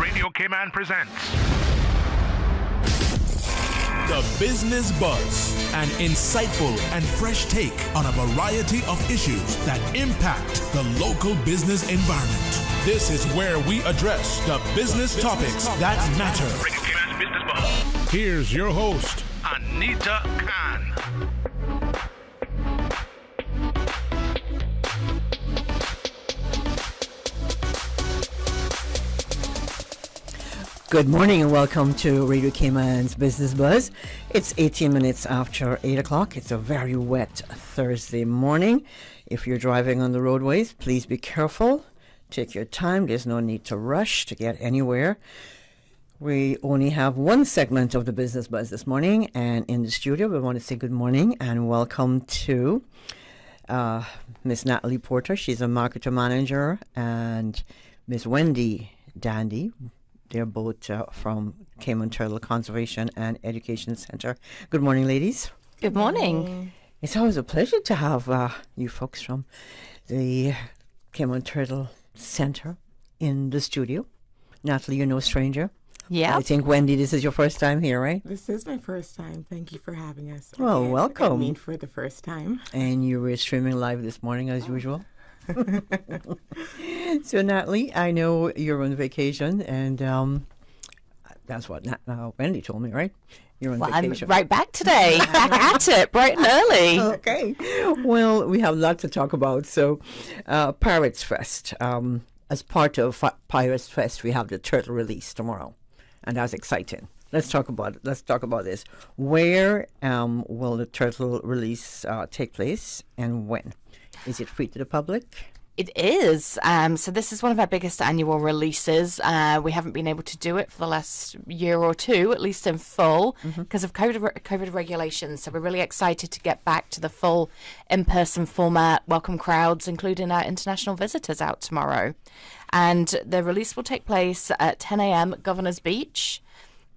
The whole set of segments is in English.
Radio Cayman presents The Business Buzz, an insightful and fresh take on a variety of issues that impact the local business environment. This is where we address the business topics that matter. Radio Cayman's Business Buzz. Here's your host, Anita Khan. Good morning and welcome to Radio Cayman's Business Buzz. It's 18 minutes after 8 o'clock. It's a very wet Thursday morning. If you're driving on the roadways, please be careful. Take your time. There's no need to rush to get anywhere. We only have one segment of the Business Buzz this morning, and in the studio we want to say good morning and welcome to Miss Natalie Porter. She's a marketer manager, and Miss Wendy Dandy. They're both from Cayman Turtle Conservation and Education Center. Good morning, ladies. Good morning. It's always a pleasure to have you folks from the Cayman Turtle Center in the studio. Natalie, you're no stranger. Yeah. I think, Wendy, this is your first time here, right? This is my first time. Thank you for having us. Well, welcome. I mean, for the first time. And you were streaming live this morning as usual. So, Natalie, I know you're on vacation, and that's what Wendy told me, right? You're on vacation. I'm right back today, back at it, bright and early. Okay. Well, we have a lot to talk about. So, Pirates Fest. As part of Pirates Fest, we have the turtle release tomorrow, and that's exciting. Let's talk about it. Let's talk about this. Where will the turtle release take place, and when? Is it free to the public? It is. So this is one of our biggest annual releases. We haven't been able to do it for the last year or two, at least in full, because of COVID regulations. So we're really excited to get back to the full in-person format, welcome crowds, including our international visitors out tomorrow. And the release will take place at 10 a.m. at Governor's Beach.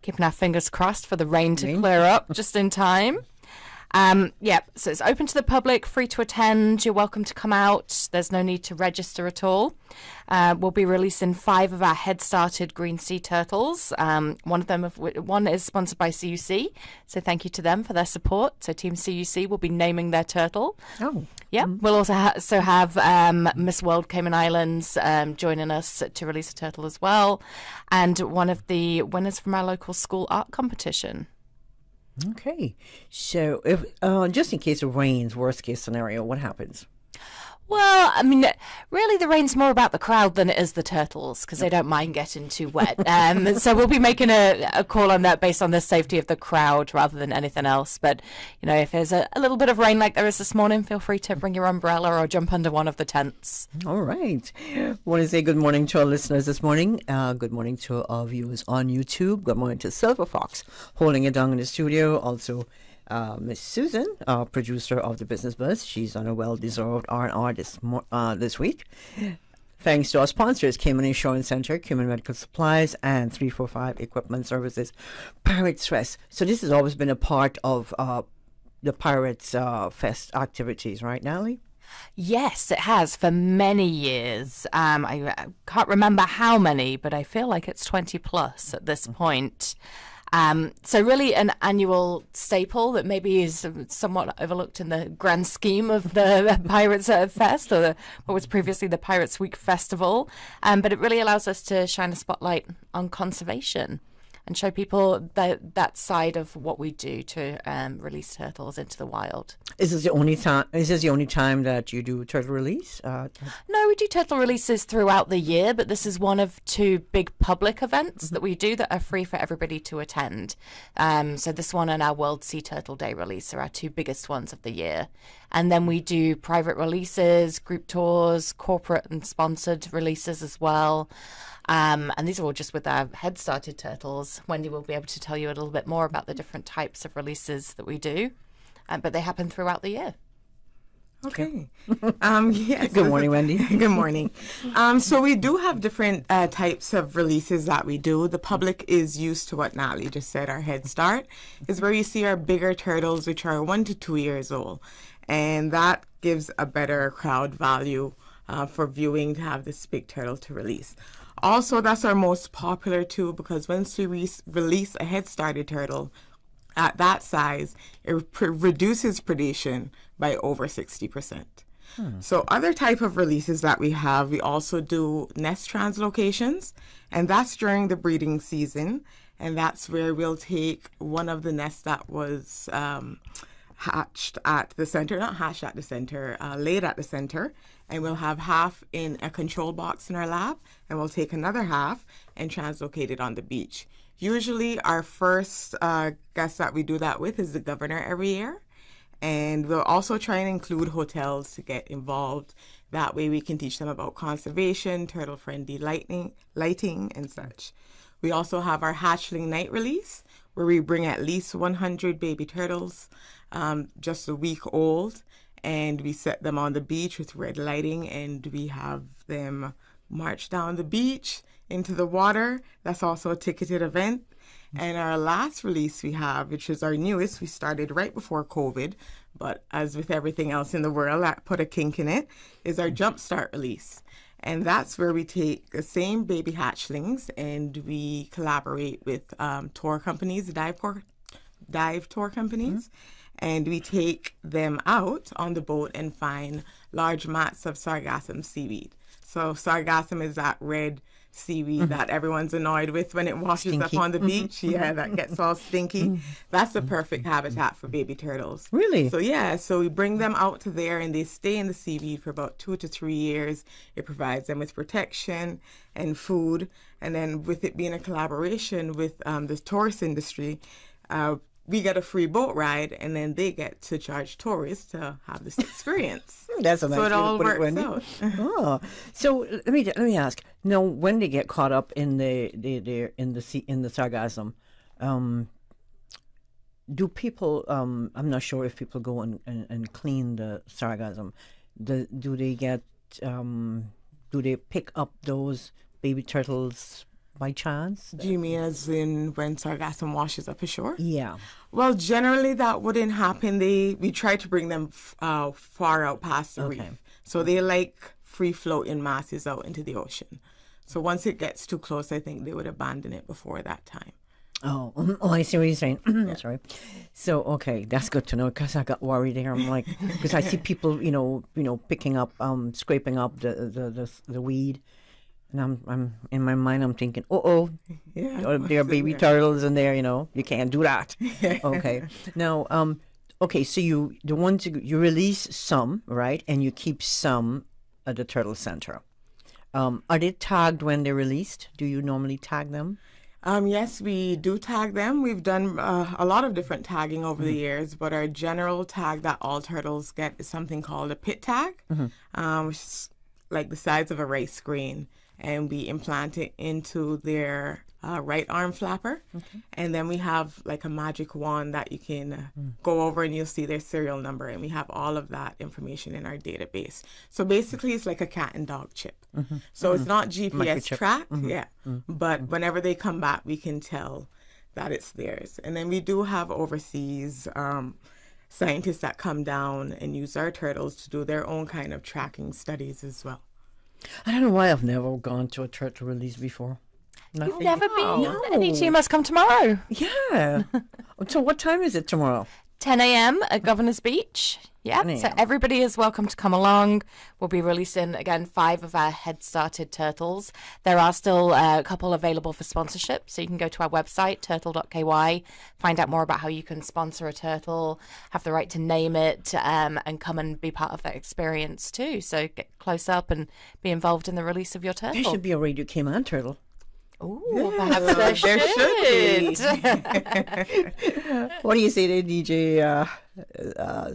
Keeping our fingers crossed for the rain to clear up just in time. So it's open to the public, free to attend. You're welcome to come out. There's no need to register at all. We'll be releasing 5 of our head-started green sea turtles. One is sponsored by CUC, so thank you to them for their support. So Team CUC will be naming their turtle. Oh. Yeah, we'll also have Miss World Cayman Islands joining us to release a turtle as well, and one of the winners from our local school art competition. Okay. So, if just in case it rains, worst case scenario, what happens? Well, I mean, really the rain's more about the crowd than it is the turtles, because they don't mind getting too wet. So we'll be making a call on that based on the safety of the crowd rather than anything else. But, you know, if there's a little bit of rain like there is this morning, feel free to bring your umbrella or jump under one of the tents. All right. I want to say good morning to our listeners this morning. Good morning to our viewers on YouTube. Good morning to Silver Fox, holding it down in the studio. Also, Miss Susan, producer of the Business Buzz. She's on a well-deserved R&R this week. Thanks to our sponsors, Cayman Insurance Center, Cayman Medical Supplies, and 345 Equipment Services. Pirates Fest. So this has always been a part of the Pirates Fest activities, right, Natalie? Yes, it has for many years. I can't remember how many, but I feel like it's 20 plus at this point. So really an annual staple that maybe is somewhat overlooked in the grand scheme of the Pirates Fest, or what was previously the Pirates Week Festival. But it really allows us to shine a spotlight on conservation and show people that side of what we do to release turtles into the wild. Is this the only time? Is this the only time that you do turtle release? No, we do turtle releases throughout the year, but this is one of 2 big public events that we do that are free for everybody to attend. So this one and our World Sea Turtle Day release are our 2 biggest ones of the year. And then we do private releases, group tours, corporate and sponsored releases as well. And these are all just with our head-started turtles. Wendy will be able to tell you a little bit more about the different types of releases that we do, but they happen throughout the year. Okay. Yes. Good morning, Wendy. Good morning. So we do have different types of releases that we do. The public is used to what Natalie just said. Our Head Start is where you see our bigger turtles, which are 1 to 2 years old. And that gives a better crowd value for viewing to have this big turtle to release. Also, that's our most popular too, because once we release a head started turtle at that size, it reduces predation by over 60%. So other type of releases that we have, we also do nest translocations, and that's during the breeding season, and that's where we'll take one of the nests that was hatched at the center, not hatched at the center, laid at the center, and we'll have half in a control box in our lab, and we'll take another half and translocate it on the beach. Usually our first guest that we do that with is the governor every year. And we'll also try and include hotels to get involved. That way we can teach them about conservation, turtle-friendly lighting, and such. We also have our hatchling night release, where we bring at least 100 baby turtles, just a week old, and we set them on the beach with red lighting, and we have them march down the beach into the water. That's also a ticketed event. And our last release we have, which is our newest, we started right before COVID, but as with everything else in the world, that put a kink in it, is our Jumpstart release. And that's where we take the same baby hatchlings and we collaborate with tour companies, dive tour companies, and we take them out on the boat and find large mats of sargassum seaweed. So sargassum is that red seaweed that everyone's annoyed with when it washes up on the beach. Yeah, that gets all stinky. That's the perfect habitat for baby turtles. Really? So yeah, so we bring them out to there and they stay in the seaweed for about 2 to 3 years. It provides them with protection and food. And then with it being a collaboration with the tourist industry, we get a free boat ride, and then they get to charge tourists to have this experience. That's a nice so it way to all put it, works Wendy. out. Oh, so let me ask. Now, when they get caught up in the sargassum, do people? I'm not sure if people go and clean the sargassum. Do they get? Do they pick up those baby turtles by chance? Do you mean as in when sargassum washes up ashore? Yeah. Well, generally that wouldn't happen. We try to bring them far out past the reef. So they like free floating masses out into the ocean. So once it gets too close, I think they would abandon it before that time. Oh, I see what you're saying. Sorry. So, okay, that's good to know because I got worried there. I'm like, because I see people, picking up, scraping up the weed. And I'm in my mind, I'm thinking, Yeah, there are baby turtles in there, you can't do that. Okay. Now, so you release some, right? And you keep some at the turtle center. Are they tagged when they're released? Do you normally tag them? Yes, we do tag them. We've done a lot of different tagging over the years, but our general tag that all turtles get is something called a pit tag, which is like the size of a rice grain. And we implant it into their right arm flapper. And then we have like a magic wand that you can go over and you'll see their serial number. And we have all of that information in our database. So basically it's like a cat and dog chip. So it's not GPS tracked, but whenever they come back, we can tell that it's theirs. And then we do have overseas scientists that come down and use our turtles to do their own kind of tracking studies as well. I don't know why I've never gone to a turtle release before. You've never been? Anita, you must come tomorrow. Yeah. So what time is it tomorrow? 10 a.m. at Governor's Beach. Yeah, 10 so a.m. everybody is welcome to come along. We'll be releasing, again, 5 of our head-started turtles. There are still a couple available for sponsorship, so you can go to our website, turtle.ky, find out more about how you can sponsor a turtle, have the right to name it, and come and be part of that experience too. So get close up and be involved in the release of your turtle. There should be a Radio Cayman turtle. Ooh, perhaps there should What do you say there, DJ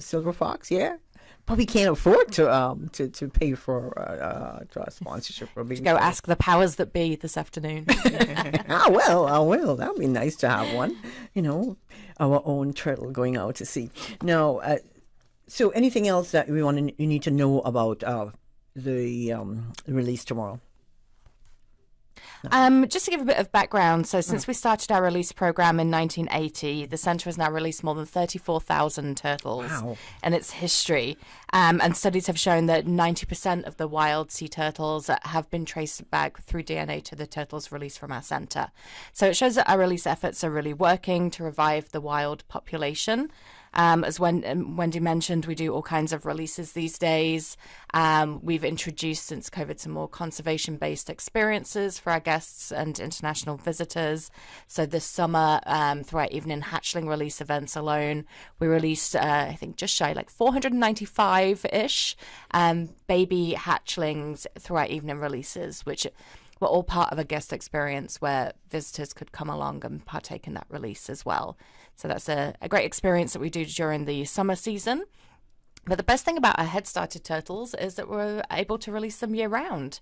Silver Fox? Yeah, but we can't afford to pay for a sponsorship. Go ask the powers that be this afternoon. I will. That would be nice to have one. Our own turtle going out to sea. Now, so anything else that you need to know about the release tomorrow? Just to give a bit of background, so since we started our release program in 1980, the centre has now released more than 34,000 turtles in its history. And studies have shown that 90% of the wild sea turtles have been traced back through DNA to the turtles released from our centre. So it shows that our release efforts are really working to revive the wild population. As Wendy mentioned, we do all kinds of releases these days. We've introduced since COVID some more conservation-based experiences for our guests and international visitors. So this summer, through our evening hatchling release events alone, we released, I think, just shy, like 495-ish baby hatchlings through our evening releases, which were all part of a guest experience where visitors could come along and partake in that release as well. So that's a great experience that we do during the summer season. But the best thing about our head-started turtles is that we're able to release them year-round.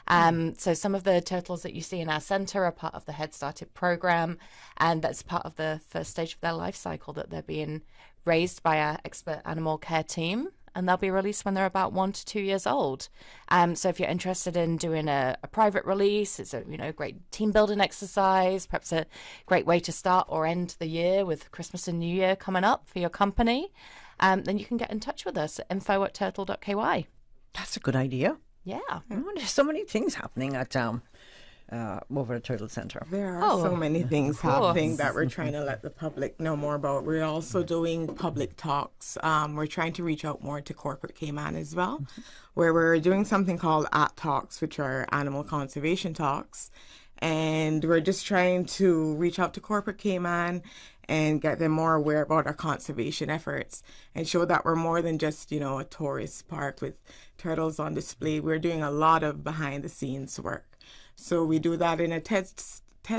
So some of the turtles that you see in our centre are part of the head-started program, and that's part of the first stage of their life cycle, that they're being raised by our expert animal care team, and they'll be released when they're about 1 to 2 years old. So if you're interested in doing a private release, it's a great team building exercise, perhaps a great way to start or end the year with Christmas and New Year coming up for your company, then you can get in touch with us at info@turtle.ky. That's a good idea. Yeah. There's so many things happening at over at Turtle Centre. There are so many things happening course. that we're trying to let the public know more about. We're also doing public talks. We're trying to reach out more to corporate Cayman as well, where we're doing something called AT Talks, which are animal conservation talks. And we're just trying to reach out to corporate Cayman and get them more aware about our conservation efforts and show that we're more than just, a tourist park with turtles on display. We're doing a lot of behind the scenes work. So we do that in a TED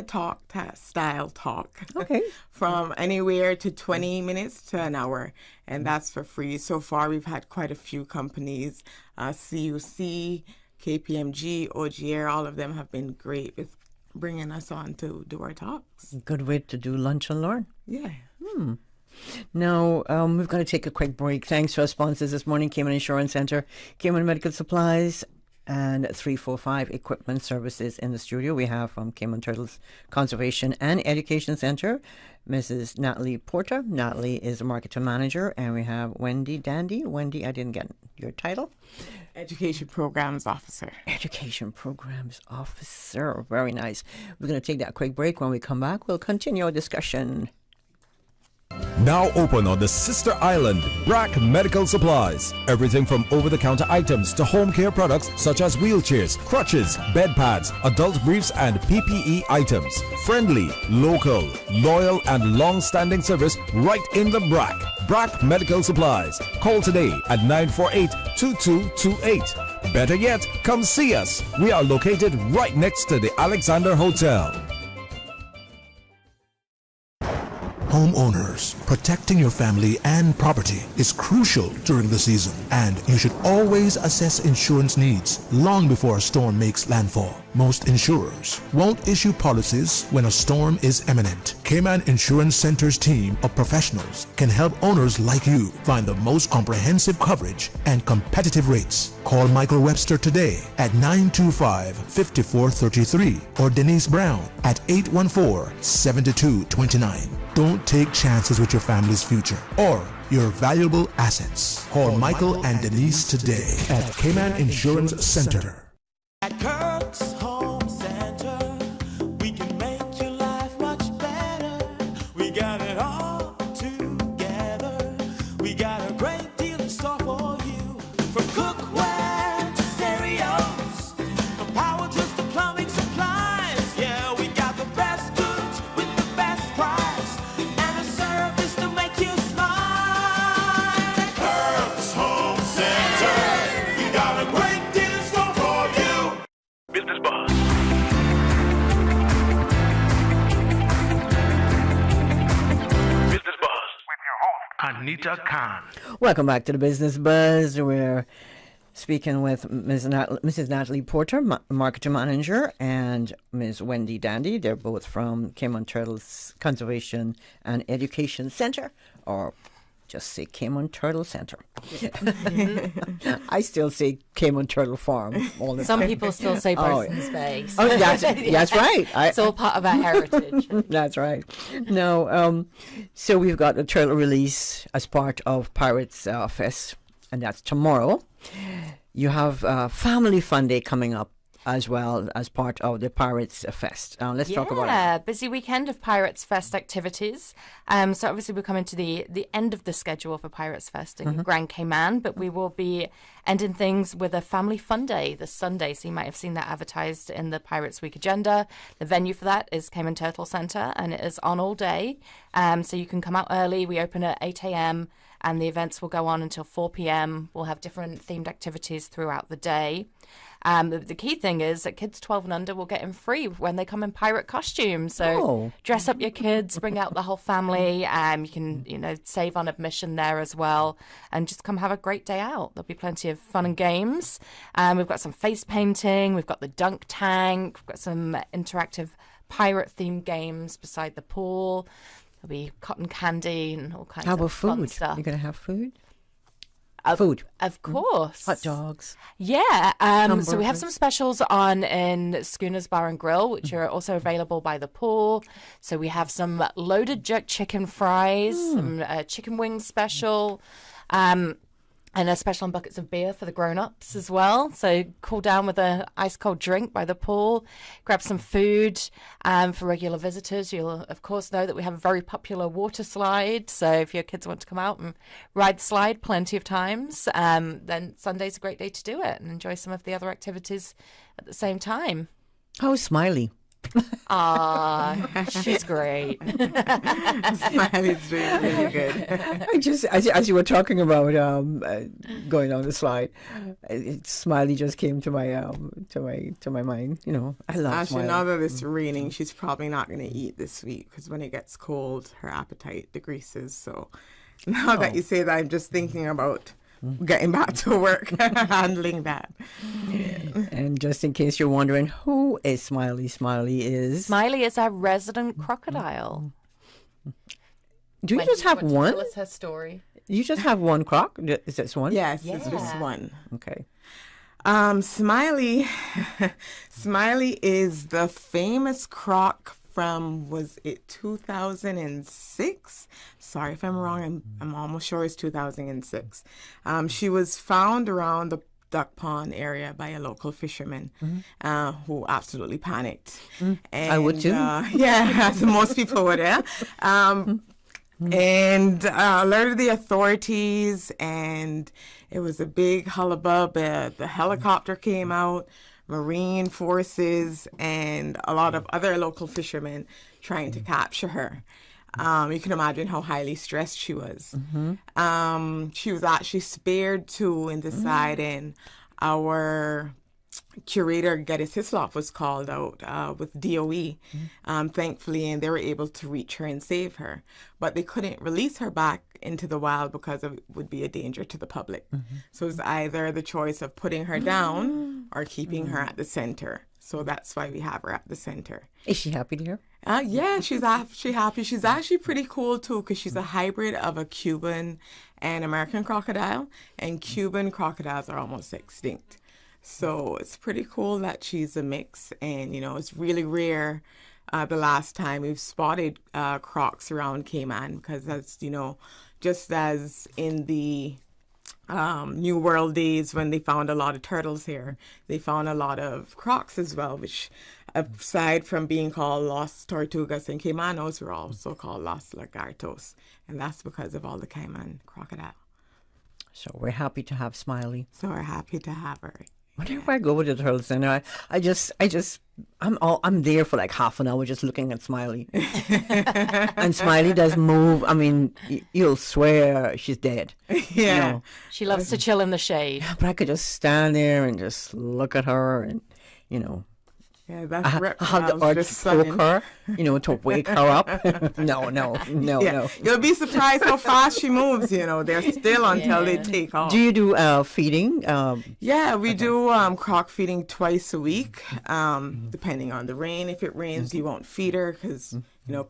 Talk style talk. Okay. From anywhere to 20 minutes to an hour. And that's for free. So far, we've had quite a few companies, CUC, KPMG, OGR, all of them have been great with bringing us on to do our talks. Good way to do lunch and learn. Yeah. Now, we've got to take a quick break. Thanks to our sponsors this morning, Cayman Insurance Centre, Cayman Medical Supplies, and 345 Equipment Services. In the studio, we have from Cayman Turtles Conservation and Education Centre, Mrs. Natalie Porter. Natalie is a marketing manager, and we have Wendy Dandy. Wendy, I didn't get your title. Education Programs Officer. Education Programs Officer. Very nice. We're going to take that quick break. When we come back, we'll continue our discussion. Now open on the sister island, Brack Medical Supplies. Everything from over-the-counter items to home care products such as wheelchairs, crutches, bed pads, adult briefs, and PPE items. Friendly, local, loyal, and long-standing service right in the Brack. Brack Medical Supplies. Call today at 948-2228. Better yet, come see us. We are located right next to the Alexander Hotel. Homeowners, protecting your family and property is crucial during the season, and you should always assess insurance needs long before a storm makes landfall. Most insurers won't issue policies when a storm is imminent. Cayman Insurance Center's team of professionals can help owners like you find the most comprehensive coverage and competitive rates. Call Michael Webster today at 925-5433 or Denise Brown at 814-7229. Don't take chances with your family's future or your valuable assets. Call Michael and Denise today at Cayman Insurance Center. At Kirk's Home Center, we can make your life much better. We got it all together. We got a great deal in store for you. From cookware to stereos, from power tools to plumbing supplies. Yeah, we got the best goods with the best price and a service to make you smile. At Kirk's Home Center, we got a great deal in store for you. Business Buzz. Business Buzz with your host, Anita Khan. Welcome back to the Business Buzz. We're speaking with Mrs. Natalie Porter, marketing manager, and Ms. Wendy Dandy. They're both from Cayman Turtles Conservation and Education Centre, or just say Cayman Turtle Center. I still say Cayman Turtle Farm all the Some time. people still say Burson's Bay. Oh, that's right. It's all part of our heritage. That's right. No, so we've got a turtle release as part of Pirates Fest, and that's tomorrow. You have Family Fun Day coming up as well as part of the Pirates Fest. Let's talk about it. Yeah, busy weekend of Pirates Fest activities. So obviously we're coming to the end of the schedule for Pirates Fest in Grand Cayman, but we will be ending things with a Family Fun Day this Sunday. So you might have seen that advertised in the Pirates Week agenda. The venue for that is Cayman Turtle Center, and it is on all day. So you can come out early. We open at 8 a.m. and the events will go on until 4 p.m. We'll have different themed activities throughout the day. The key thing is that kids 12 and under will get in free when they come in pirate costumes. So dress up your kids, bring out the whole family. You can, save on admission there as well, and just come have a great day out. There'll be plenty of fun and games. We've got some face painting. We've got the dunk tank. We've got some interactive pirate-themed games beside the pool. There'll be cotton candy and all kinds of fun stuff. You're going to have food? Food. Of course. Hot dogs. Yeah. So we have some specials on in Schooner's Bar and Grill, which are also available by the pool. So we have some loaded jerk chicken fries, some chicken wings special, and a special on buckets of beer for the grown-ups as well. So cool down with a ice-cold drink by the pool. Grab some food. For regular visitors, you'll, of course, know that we have a very popular water slide. So if your kids want to come out and ride the slide plenty of times, then Sunday's a great day to do it and enjoy some of the other activities at the same time. How's Smiley? She's great. Smiley's doing really good. I just, as you were talking about going on the slide, Smiley just came to my mind. I love Actually, Smiley. now that it's raining, she's probably not going to eat this week because when it gets cold, her appetite decreases. So now that you say that, I'm just thinking about getting back to work, handling that. And just in case you're wondering, who is Smiley? Smiley is our resident crocodile. Do you just have one? Tell us her story. You just have one croc? Is this one? Yes, it's just one. Okay. Smiley is the famous croc from, was it 2006? Sorry if I'm wrong. I'm almost sure it's 2006. She was found around the duck pond area by a local fisherman who absolutely panicked. And, I would too. Yeah, as most people would, yeah. And alerted the authorities, and it was a big hullabub. The helicopter came out, Marine forces, and a lot of other local fishermen trying to capture her. You can imagine how highly stressed she was. She was actually spared too in deciding. Our curator, Geddes Hislop, was called out with DOE, thankfully, and they were able to reach her and save her. But they couldn't release her back into the wild because it would be a danger to the public. So it was either the choice of putting her down or keeping her at the center. So that's why we have her at the center. Is she happy there? Yeah, she's actually happy. She's actually pretty cool too because she's a hybrid of a Cuban and American crocodile, and Cuban crocodiles are almost extinct. So it's pretty cool that she's a mix, and it's really rare. The last time we've spotted crocs around Cayman, because as just as in the New World days when they found a lot of turtles here, they found a lot of crocs as well, which aside from being called Los Tortugas and Caymanos, were also called Los Lagartos, and that's because of all the Cayman crocodile. So we're happy to have Smiley. So we're happy to have her. Whenever I go with the turtle center, I'm there for like half an hour just looking at Smiley. And Smiley does move. I mean, you'll swear she's dead. Yeah. She loves to chill in the shade. But I could just stand there and just look at her and, Yeah, that's I have the urge to poke her, to wake her up. No. You'll be surprised how fast she moves, They're still until they take off. Do you do feeding? Yeah, we do croc feeding twice a week, depending on the rain. If it rains, you won't feed her because,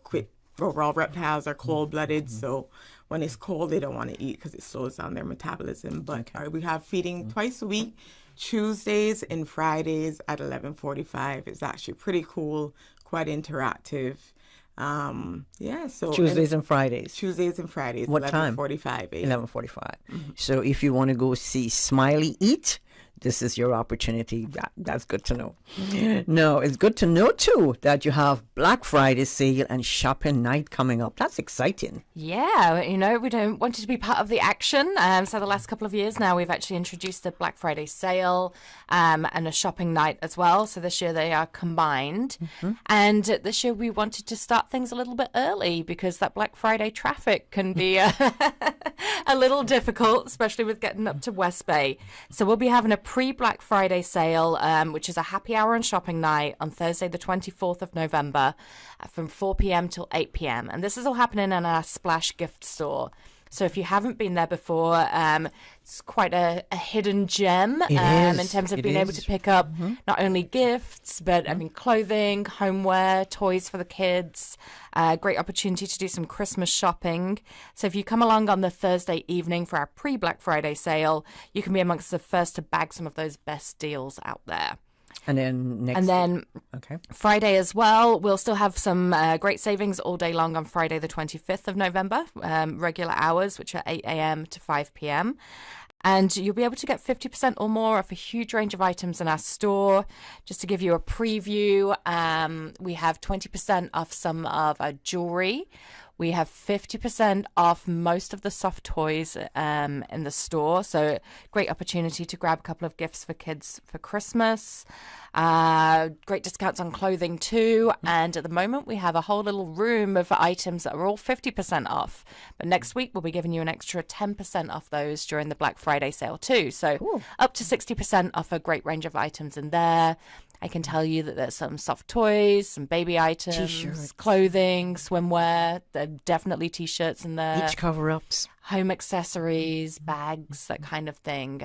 quick overall reptiles are cold-blooded, so when it's cold, they don't want to eat because it slows down their metabolism. But we have feeding twice a week, Tuesdays and Fridays at 11:45. It's actually pretty cool, quite interactive. So Tuesdays and Fridays. Tuesdays and Fridays. What time? 11:45. 11:45. So if you want to go see Smiley eat, this is your opportunity. That's good to know. No, it's good to know too that you have Black Friday sale and shopping night coming up. That's exciting. Yeah, we don't want you to be part of the action. So the last couple of years now, we've actually introduced a Black Friday sale and a shopping night as well. So this year they are combined. And this year we wanted to start things a little bit early because that Black Friday traffic can be a little difficult, especially with getting up to West Bay. So we'll be having a pre-Black Friday sale, which is a happy hour and shopping night on Thursday, the 24th of November from 4 p.m. till 8 p.m. And this is all happening in our Splash gift store. So if you haven't been there before, it's quite a hidden gem in terms of being able to pick up not only gifts, but clothing, homeware, toys for the kids. Great opportunity to do some Christmas shopping. So if you come along on the Thursday evening for our pre-Black Friday sale, you can be amongst the first to bag some of those best deals out there. And then Friday as well, we'll still have some great savings all day long on Friday the 25th of November, regular hours, which are 8 a.m. to 5 p.m. And you'll be able to get 50% or more off a huge range of items in our store. Just to give you a preview, we have 20% off some of our jewelry. We have 50% off most of the soft toys in the store. So great opportunity to grab a couple of gifts for kids for Christmas. Great discounts on clothing too. And at the moment, we have a whole little room of items that are all 50% off. But next week, we'll be giving you an extra 10% off those during the Black Friday sale too. So up to 60% off a great range of items in there. I can tell you that there's some soft toys, some baby items, T-shirts, clothing, swimwear. There are definitely T-shirts in there. Beach cover-ups. Home accessories, bags, that kind of thing.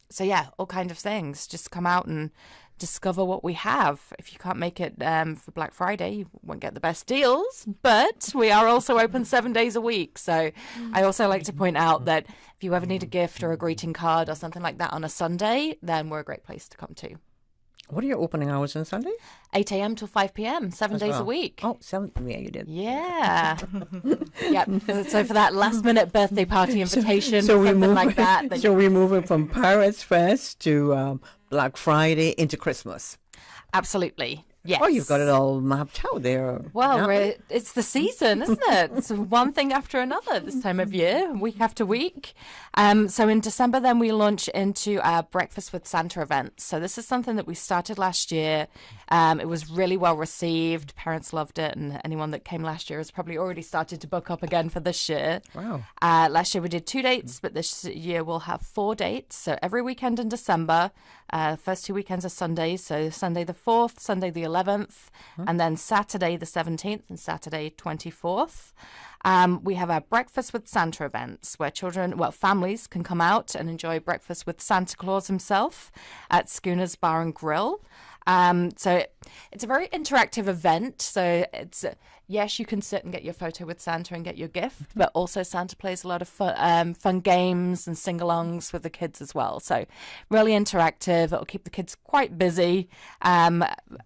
So yeah, all kinds of things. Just come out and discover what we have. If you can't make it for Black Friday, you won't get the best deals, but we are also open 7 days a week. So I also like to point out that if you ever need a gift or a greeting card or something like that on a Sunday, then we're a great place to come to. What are your opening hours on Sunday? 8 a.m. till 5 p.m., 7 days a week. Oh, 7. Yeah, you did. Yeah. Yep. So for that last-minute birthday party invitation, so we something move, like that. So we're moving from Pirates Fest to Black Friday into Christmas. Absolutely. Yes. Oh, you've got it all mapped out there. Well, it's the season, isn't it? It's one thing after another this time of year, week after week. So in December, then we launch into our Breakfast with Santa event. So this is something that we started last year. It was really well received. Parents loved it. And anyone that came last year has probably already started to book up again for this year. Wow. Last year we did 2 dates, but this year we'll have 4 dates. So every weekend in December, first 2 weekends are Sundays. So Sunday the 4th, Sunday the 11th, and then Saturday the 17th and Saturday 24th. We have our Breakfast with Santa events where families can come out and enjoy breakfast with Santa Claus himself at Schooner's Bar and Grill. So it's a very interactive event. So it's, yes, you can sit and get your photo with Santa and get your gift, but also Santa plays a lot of fun games and sing-alongs with the kids as well. So really interactive. It'll keep the kids quite busy.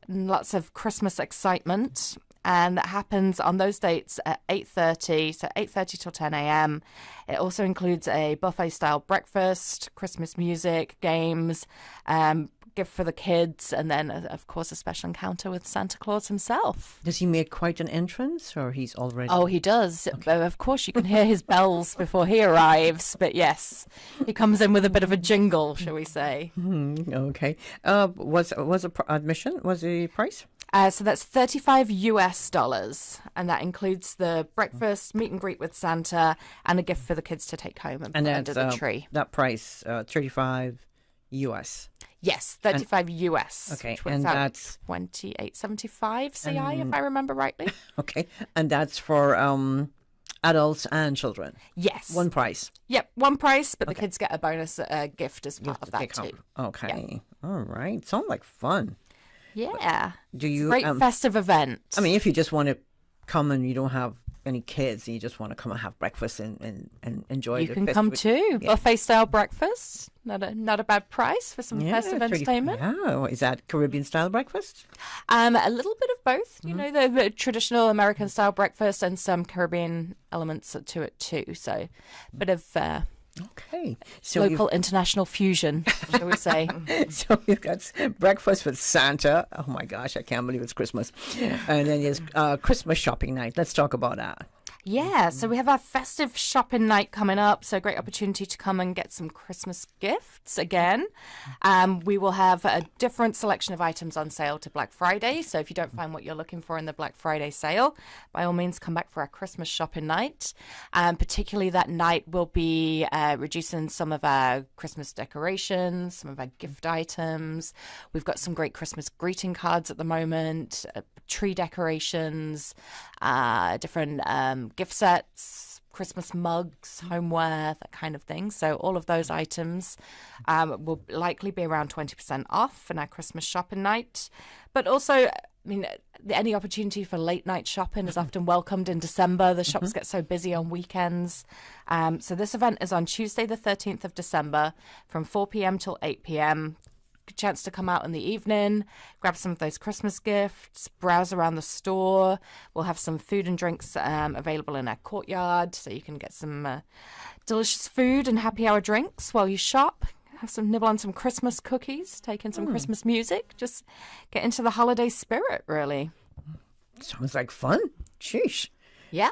Lots of Christmas excitement. And that happens on those dates at 8:30, so 8:30 till 10 a.m. It also includes a buffet-style breakfast, Christmas music, games, gift for the kids, and then, of course, a special encounter with Santa Claus himself. Does he make quite an entrance, or he's already... Oh, he does. Okay. Of course, you can hear his bells before he arrives, but yes, he comes in with a bit of a jingle, shall we say. Okay. Was admission, was the price? So that's $35 US, and that includes the breakfast, meet and greet with Santa, and a gift for the kids to take home and put under the tree. That price, $35 US. Yes, $35 US. Okay, which and that's $28.75 CI, if I remember rightly. Okay, and that's for adults and children. Yes, one price. Yep, one price, but the kids get a bonus gift as part of that too. Okay, all right. Sounds like fun. Yeah. Do you great festive event. I mean, if you just want to come and you don't have any kids and you just want to come and have breakfast and enjoy You the can come festivity. too. Buffet style breakfast. Not a bad price for some festive it's really- entertainment. Yeah, is that Caribbean style breakfast? A little bit of both. You know, the traditional American style breakfast and some Caribbean elements to it too. So, a bit of Okay, so local international fusion, shall we say? so you've got breakfast with Santa. Oh my gosh, I can't believe it's Christmas. And then there's Christmas shopping night. Let's talk about that. Yeah, so we have our festive shopping night coming up. So, great opportunity to come and get some Christmas gifts again. We will have a different selection of items on sale to Black Friday. So, if you don't find what you're looking for in the Black Friday sale, by all means, come back for our Christmas shopping night. Particularly that night, we'll be reducing some of our Christmas decorations, some of our gift items. We've got some great Christmas greeting cards at the moment, tree decorations, different gift sets, Christmas mugs, homeware, that kind of thing. So all of those items will likely be around 20% off in our Christmas shopping night. But also, I mean, any opportunity for late night shopping is often welcomed in December. The shops get so busy on weekends. So this event is on Tuesday, the 13th of December from 4 p.m. till 8 p.m. Good chance to come out in the evening, grab some of those Christmas gifts, browse around the store. We'll have some food and drinks available in our courtyard, so you can get some delicious food and happy hour drinks while you shop. Have some nibble on some Christmas cookies, take in some Christmas music. Just get into the holiday spirit, really. Sounds like fun. Sheesh. Yeah.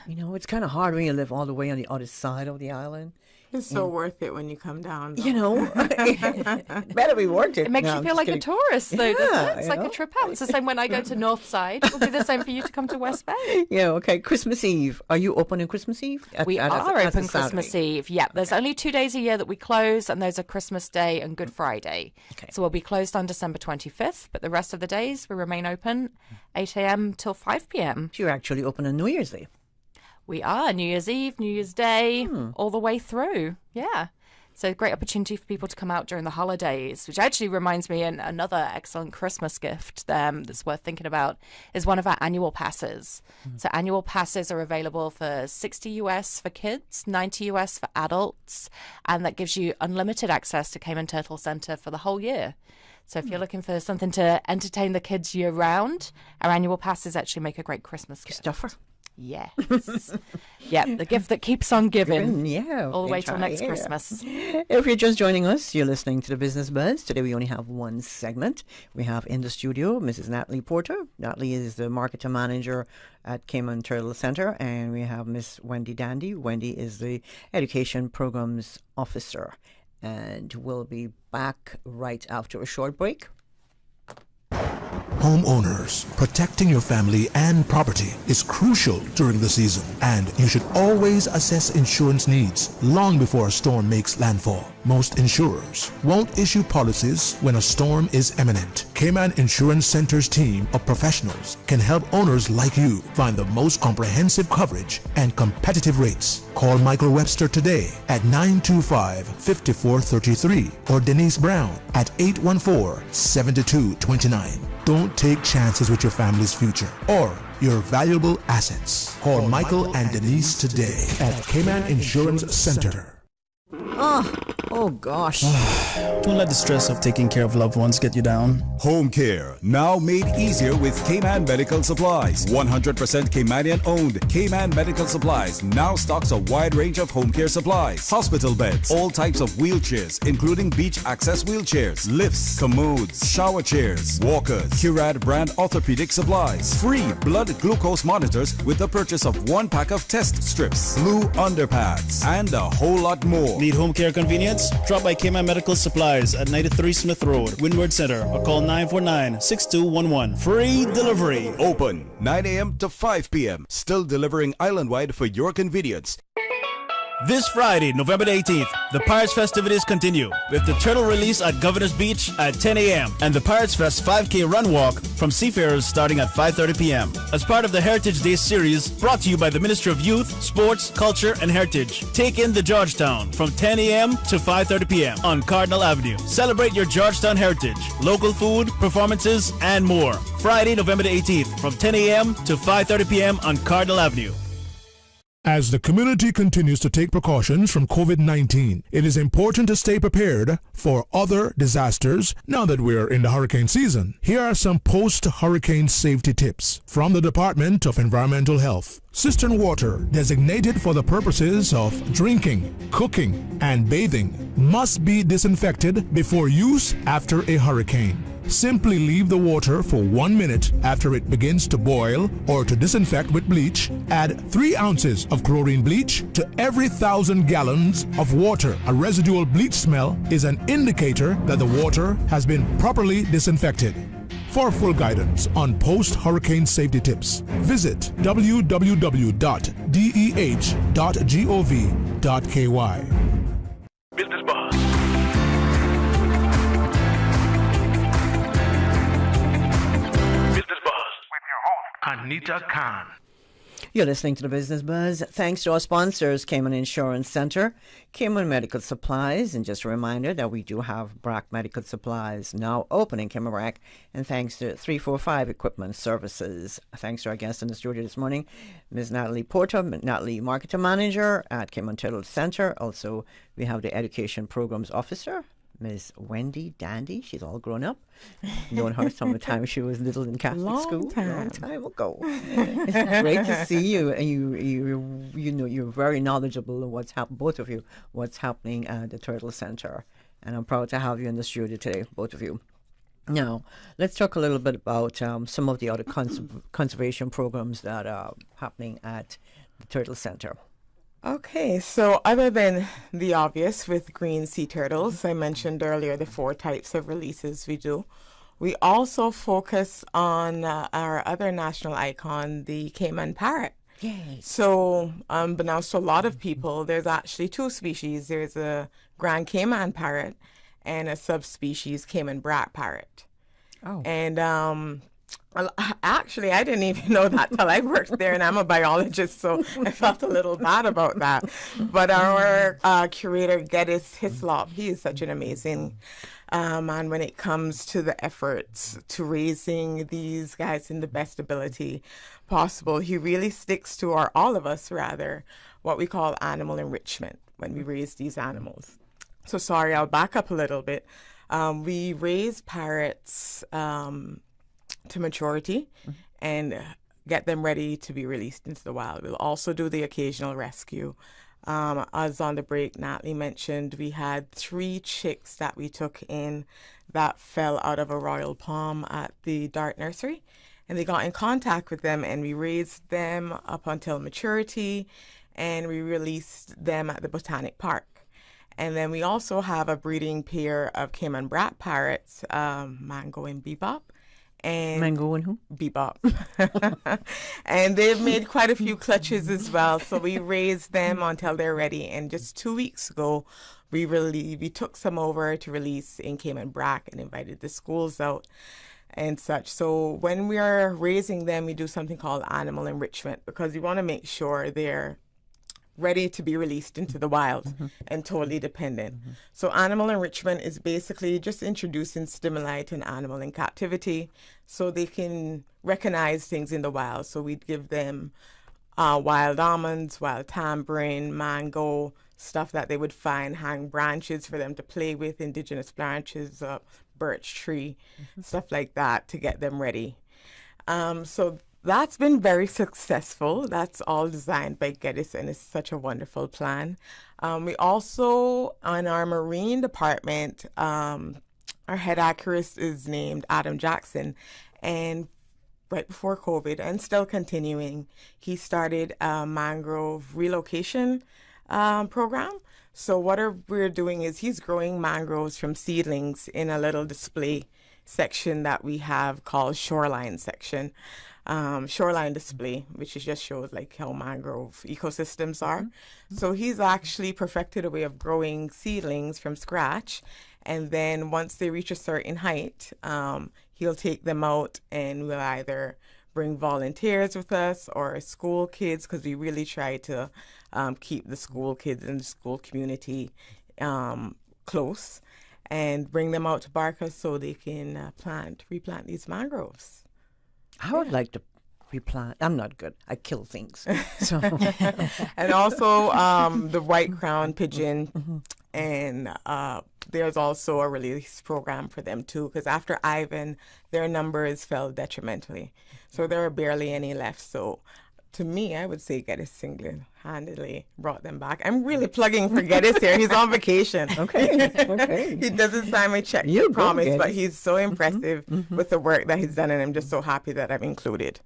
You know, it's kind of hard when you live all the way on the other side of the island. It's so worth it when you come down, though. You know, better be worth it. It makes No, you I'm feel just like kidding. a tourist, though, doesn't Yeah, it? It's you like know? a trip out. It's the same when I go to North Side. It'll be the same for you to come to West Bay. Yeah, okay. Christmas Eve. Are you open on Christmas Eve? We are as a open Christmas Saturday? Eve. Yeah, there's only 2 days a year that we close, and those are Christmas Day and Good Friday. Okay. So we'll be closed on December 25th, but the rest of the days we remain open 8 a.m. till 5 p.m. You're actually open on New Year's Day. We are New Year's Eve, New Year's Day, all the way through. Yeah. So great opportunity for people to come out during the holidays, which actually reminds me, and another excellent Christmas gift that's worth thinking about is one of our annual passes. So annual passes are available for $60 US for kids, $90 US for adults, and that gives you unlimited access to Cayman Turtle Center for the whole year. So if you're looking for something to entertain the kids year round, our annual passes actually make a great Christmas gift. Stuffer. Yes. Yeah, the gift that keeps on giving. Yeah. All the way till next yeah. Christmas. If you're just joining us, you're listening to the Business Buzz. Today we only have one segment. We have in the studio Mrs. Natalie Porter. Natalie is the marketing manager at Cayman Turtle Center, and we have Miss Wendy Dandy. Wendy is the education programs officer, and we'll be back right after a short break. Homeowners, protecting your family and property is crucial during the season, and you should always assess insurance needs long before a storm makes landfall. Most insurers won't issue policies when a storm is imminent. Cayman Insurance Center's team of professionals can help owners like you find the most comprehensive coverage and competitive rates. Call Michael Webster today at 925-5433 or Denise Brown at 814-7229. Don't take chances with your family's future or your valuable assets. Call Michael and Denise today at Cayman Insurance Center. Oh gosh. Don't let the stress of taking care of loved ones get you down. Home care, now made easier with Cayman Medical Supplies. 100% Caymanian owned. Cayman Medical Supplies now stocks a wide range of home care supplies. Hospital beds, all types of wheelchairs, including beach access wheelchairs, lifts, commodes, shower chairs, walkers, Curad brand orthopedic supplies. Free blood glucose monitors with the purchase of 1 pack of test strips, blue underpads, and a whole lot more. Need home care convenience? Drop by Cayman Medical Supplies at 93 Smith Road, Windward Center, or call 949-6211. Free delivery. Open 9 a.m. to 5 p.m. Still delivering island-wide for your convenience. This Friday, November the 18th, the Pirates festivities continue with the turtle release at Governor's Beach at 10 a.m. and the Pirates Fest 5K run walk from Seafarers starting at 5:30 p.m. As part of the Heritage Day series brought to you by the Ministry of Youth, Sports, Culture, and Heritage. Take in the Georgetown from 10 a.m. to 5:30 p.m. on Cardinal Avenue. Celebrate your Georgetown heritage, local food, performances, and more. Friday, November the 18th from 10 a.m. to 5:30 p.m. on Cardinal Avenue. As the community continues to take precautions from COVID-19, it is important to stay prepared for other disasters now that we're in the hurricane season. Here are some post-hurricane safety tips from the Department of Environmental Health. Cistern water designated for the purposes of drinking, cooking, and bathing must be disinfected before use after a hurricane. Simply leave the water for 1 minute after it begins to boil, or to disinfect with bleach, add 3 ounces of chlorine bleach to every 1,000 gallons of water. A residual bleach smell is an indicator that the water has been properly disinfected. For full guidance on post-hurricane safety tips, visit www.deh.gov.ky. Business Buzz. Business Buzz with your host, Anita Khan. You're listening to the Business Buzz. Thanks to our sponsors, Cayman Insurance Center, Cayman Medical Supplies, and just a reminder that we do have Brack Medical Supplies now open in Cayman Brack, and thanks to 345 Equipment Services. Thanks to our guest in the studio this morning, Ms. Natalie Porter, Natalie Marketing Manager at Cayman Turtle Center. Also, we have the Education Programs Officer, Ms. Wendy Dandy. She's all grown up. Known her some of the time she was little in Catholic school. Long time ago. It's great to see you, and you know you're very knowledgeable of what's happening. Both of you, what's happening at the Turtle Center, and I'm proud to have you in the studio today, both of you. Now, let's talk a little bit about some of the other conservation programs that are happening at the Turtle Center. Okay, so other than the obvious with green sea turtles, I mentioned earlier the 4 types of releases we do. We also focus on our other national icon, the Cayman parrot. Yay. So, unbeknownst to a lot of people, there's actually 2 species. There's a Grand Cayman parrot and a subspecies Cayman Brack parrot. Oh. And well, actually, I didn't even know that till I worked there, and I'm a biologist, so I felt a little bad about that. But our curator, Geddes Hislop, he is such an amazing man when it comes to the efforts to raising these guys in the best ability possible. He really sticks to, or all of us rather, what we call animal enrichment when we raise these animals. So sorry, I'll back up a little bit. We raise parrots to maturity and get them ready to be released into the wild. We'll also do the occasional rescue. As on the break, Natalie mentioned, we had 3 chicks that we took in that fell out of a royal palm at the Dart Nursery. And they got in contact with them, and we raised them up until maturity, and we released them at the Botanic Park. And then we also have a breeding pair of Cayman Brack parrots, Mango and Bebop. And Mango and who? Bebop. And they've made quite a few clutches as well. So we raised them until they're ready. And just 2 weeks ago, we took some over to release in Cayman Brack and invited the schools out and such. So when we are raising them, we do something called animal enrichment, because we want to make sure they're ready to be released into the wild and totally dependent. So animal enrichment is basically just introducing stimuli to an animal in captivity so they can recognize things in the wild. So we'd give them wild almonds, wild tamarind, mango, stuff that they would find, hang branches for them to play with, indigenous branches, birch tree, stuff like that to get them ready. So that's been very successful. That's all designed by Geddes, and it's such a wonderful plan. We also, on our marine department, our head acurist is named Adam Jackson, and right before COVID, and still continuing, he started a mangrove relocation program. So what we're doing is he's growing mangroves from seedlings in a little display section that we have called Shoreline section. Shoreline display, which just shows like how mangrove ecosystems are. So he's actually perfected a way of growing seedlings from scratch, and then once they reach a certain height, he'll take them out, and we'll either bring volunteers with us or school kids, because we really try to keep the school kids and the school community close, and bring them out to Barca so they can replant these mangroves. I would like to replant. I'm not good. I kill things. So And also the white crown pigeon. And there's also a release program for them too, because after Ivan, their numbers fell detrimentally. So there are barely any left. So to me, I would say Geddes single-handedly brought them back. I'm really plugging for Geddes here. He's on vacation. okay. He doesn't sign my check, You I go, promise, but Geddes. he's so impressive with the work that he's done, and I'm just so happy that I'm included.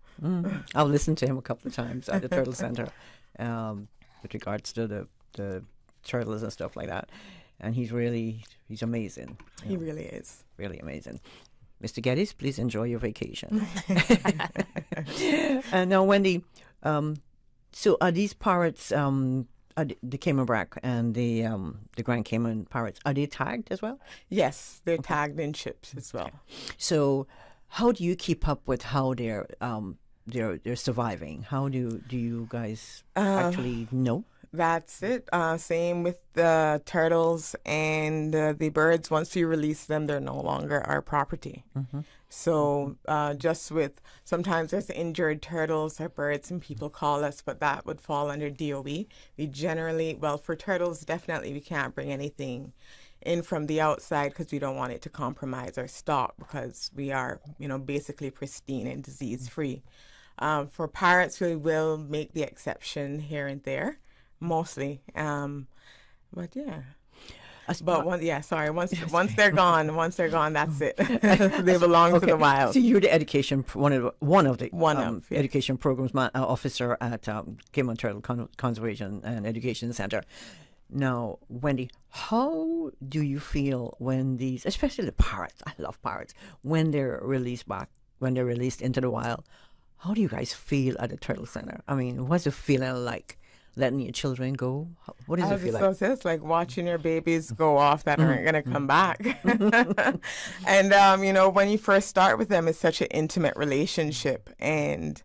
I'll listen to him a couple of times at the Turtle Center with regards to the turtles and stuff like that. And he's amazing. He really is. Really amazing. Mr. Geddes, please enjoy your vacation. And now, Wendy, so are these parrots, the Cayman Brack and the Grand Cayman parrots, are they tagged as well? Yes, they're tagged in chips as well. So how do you keep up with how they're surviving? How do you guys actually know? That's it. Same with the turtles and the birds. Once we release them, they're no longer our property. So sometimes there's injured turtles or birds and people call us, but that would fall under DOE. We generally, for turtles, definitely we can't bring anything in from the outside because we don't want it to compromise our stock because we are, basically pristine and disease-free. For parrots, we will make the exception here and there. Mostly, but yeah. But once they're gone, that's it. They belong to the wild. So you're the education one of the education programs officer at Cayman Turtle Conservation and Education Center. Now, Wendy, how do you feel when these, especially the parrots? I love parrots when they're released into the wild. How do you guys feel at the Turtle Center? I mean, what's the feeling like? Letting your children go? What does it feel like? So it's like watching your babies go off that aren't going to come back. And, when you first start with them, it's such an intimate relationship. And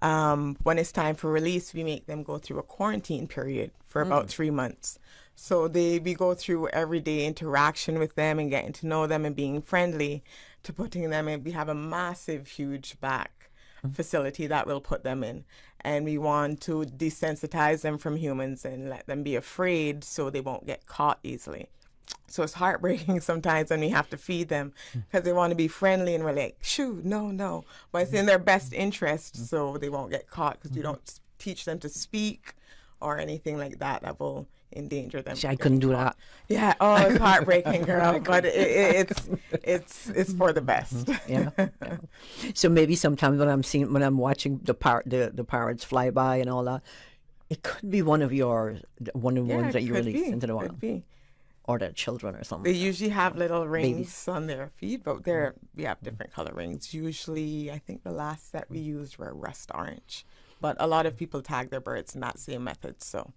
when it's time for release, we make them go through a quarantine period for about 3 months. So we go through everyday interaction with them and getting to know them and being friendly to putting them in. We have a massive, huge back facility that we'll put them in. And we want to desensitize them from humans and let them be afraid so they won't get caught easily. So it's heartbreaking sometimes when we have to feed them because they want to be friendly and we're like, shoo, no. But it's in their best interest so they won't get caught because we don't teach them to speak or anything like that that will endanger them. I couldn't do that. Yeah. Oh, it's heartbreaking, girl. But it's for the best. Yeah. So maybe sometimes when I'm watching the parrots fly by and all that, it could be one of the ones that you release into the wild. Could be. Or their children or something. They usually have little rings Babies. on their feet, but we have different color rings. Usually, I think the last set we used were rust orange. But a lot of people tag their birds in that same method, so.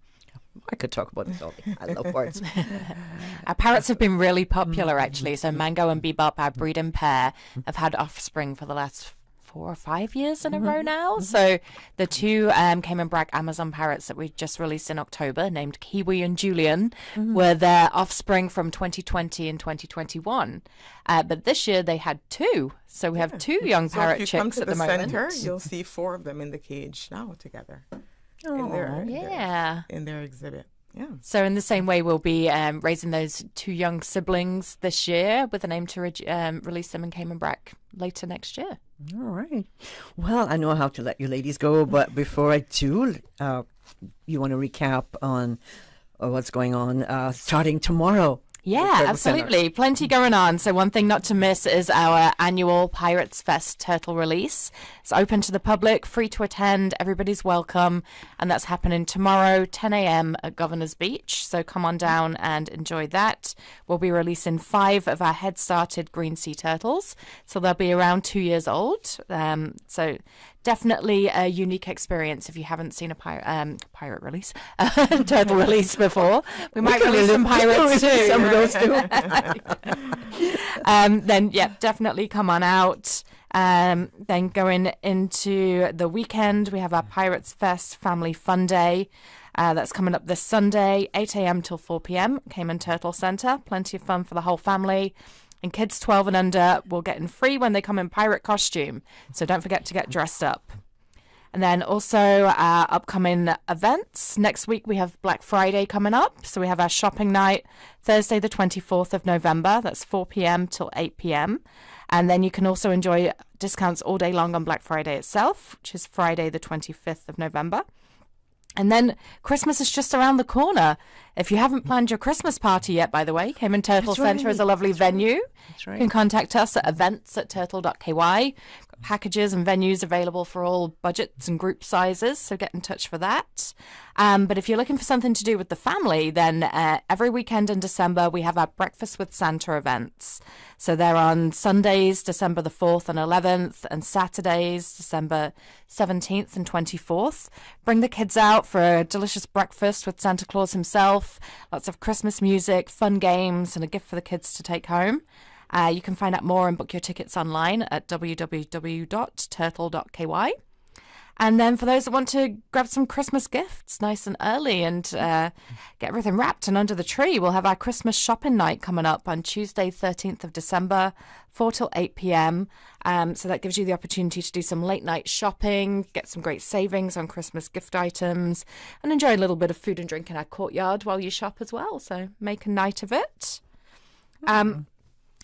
I could talk about this all day. I love birds. Our parrots have been really popular, actually. So Mango and Bebop, our breeding pair, have had offspring for the last 4 or 5 years in a row now. So the two Cayman Brack Amazon parrots that we just released in October, named Kiwi and Julian, were their offspring from 2020 and 2021. But this year they had 2. So we have 2 young parrot chicks at the moment. Center, you'll see 4 of them in the cage now together. In their exhibit. Yeah. So in the same way, we'll be raising those 2 young siblings this year with an aim to release them in Cayman Brack later next year. All right. Well, I know how to let you ladies go, but before I do, you want to recap on what's going on starting tomorrow? Yeah, absolutely. Plenty going on. So one thing not to miss is our annual Pirates Fest turtle release. It's open to the public, free to attend. Everybody's welcome. And that's happening tomorrow, 10 a.m. at Governor's Beach. So come on down and enjoy that. We'll be releasing 5 of our head-started green sea turtles. So they'll be around 2 years old. So definitely a unique experience if you haven't seen a pirate release, turtle release before. We might release some pirates too. Some of those too. Then, definitely come on out. Then going into the weekend, we have our Pirates Fest Family Fun Day. That's coming up this Sunday, 8 a.m. till 4 p.m. Cayman Turtle Center. Plenty of fun for the whole family. And kids 12 and under will get in free when they come in pirate costume. So don't forget to get dressed up. And then also upcoming events. Next week we have Black Friday coming up. So we have our shopping night Thursday the 24th of November. That's 4 p.m. till 8 p.m. And then you can also enjoy discounts all day long on Black Friday itself, which is Friday the 25th of November. And then Christmas is just around the corner. If you haven't planned your Christmas party yet, by the way, Cayman Turtle Centre is a lovely venue. That's right. You can contact us at events@turtle.ky. Packages and venues available for all budgets and group sizes, so get in touch for that. But if you're looking for something to do with the family, then every weekend in December we have our Breakfast with Santa events. So they're on Sundays, December the 4th and 11th, and Saturdays, December 17th and 24th. Bring the kids out for a delicious breakfast with Santa Claus himself, lots of Christmas music, fun games, and a gift for the kids to take home. You can find out more and book your tickets online at www.turtle.ky. And then for those that want to grab some Christmas gifts nice and early and get everything wrapped and under the tree, we'll have our Christmas shopping night coming up on Tuesday, 13th of December, 4 till 8 p.m. So that gives you the opportunity to do some late night shopping, get some great savings on Christmas gift items, and enjoy a little bit of food and drink in our courtyard while you shop as well. So make a night of it.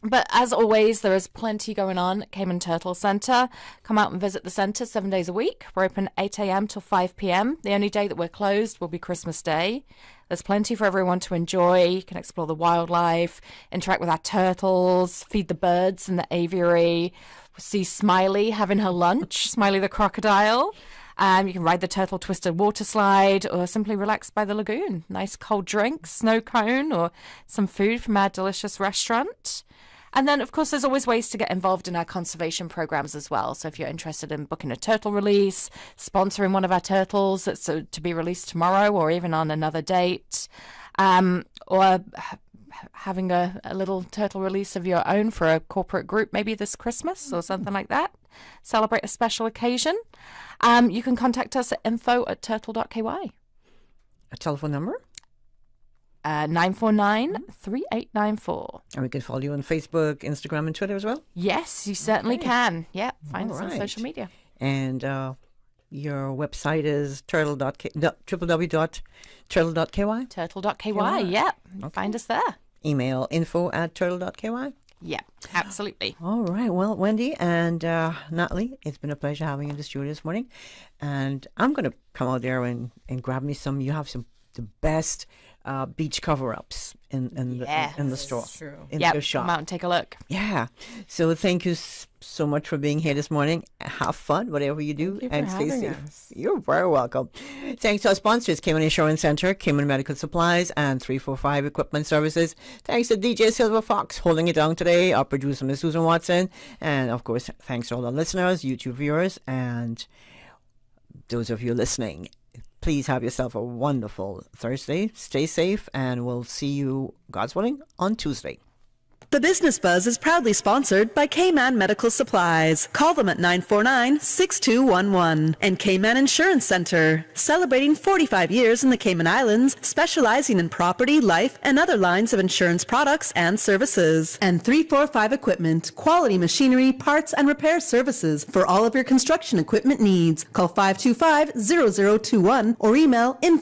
But as always, there is plenty going on at Cayman Turtle Centre. Come out and visit the centre 7 days a week. We're open 8 a.m. till 5 p.m. The only day that we're closed will be Christmas Day. There's plenty for everyone to enjoy. You can explore the wildlife, interact with our turtles, feed the birds in the aviary, see Smiley having her lunch, Smiley the crocodile. You can ride the turtle twisted water slide or simply relax by the lagoon. Nice cold drink, snow cone, or some food from our delicious restaurant. And then, of course, there's always ways to get involved in our conservation programs as well. So if you're interested in booking a turtle release, sponsoring one of our turtles that's to be released tomorrow or even on another date, or having a little turtle release of your own for a corporate group, maybe this Christmas or something like that, celebrate a special occasion, you can contact us at info@turtle.ky. A telephone number? 949-3894. And we can follow you on Facebook, Instagram, and Twitter as well? Yes, you certainly can. Yeah, find us on right. social media. And your website is www.turtle.ky? Turtle.ky, yeah. Find us there. Email info@turtle.ky? Yeah, absolutely. All right. Well, Wendy and Natalie, it's been a pleasure having you in the studio this morning. And I'm going to come out there and grab me some. You have the best beach cover-ups in the store. In the shop. Come out and take a look. Yeah. So thank you so much for being here this morning. Have fun, whatever you do, and stay safe. You're very welcome. Thanks to our sponsors, Cayman Insurance Center, Cayman Medical Supplies, and 345 Equipment Services. Thanks to DJ Silver Fox holding it down today, our producer, Miss Susan Watson, and of course, thanks to all the listeners, YouTube viewers, and those of you listening. Please have yourself a wonderful Thursday. Stay safe, and we'll see you, God's willing, on Tuesday. The Business Buzz is proudly sponsored by Cayman Medical Supplies. Call them at 949-6211. And Cayman Insurance Center, celebrating 45 years in the Cayman Islands, specializing in property, life, and other lines of insurance products and services. And 345 Equipment, quality machinery, parts, and repair services for all of your construction equipment needs. Call 525-0021 or email info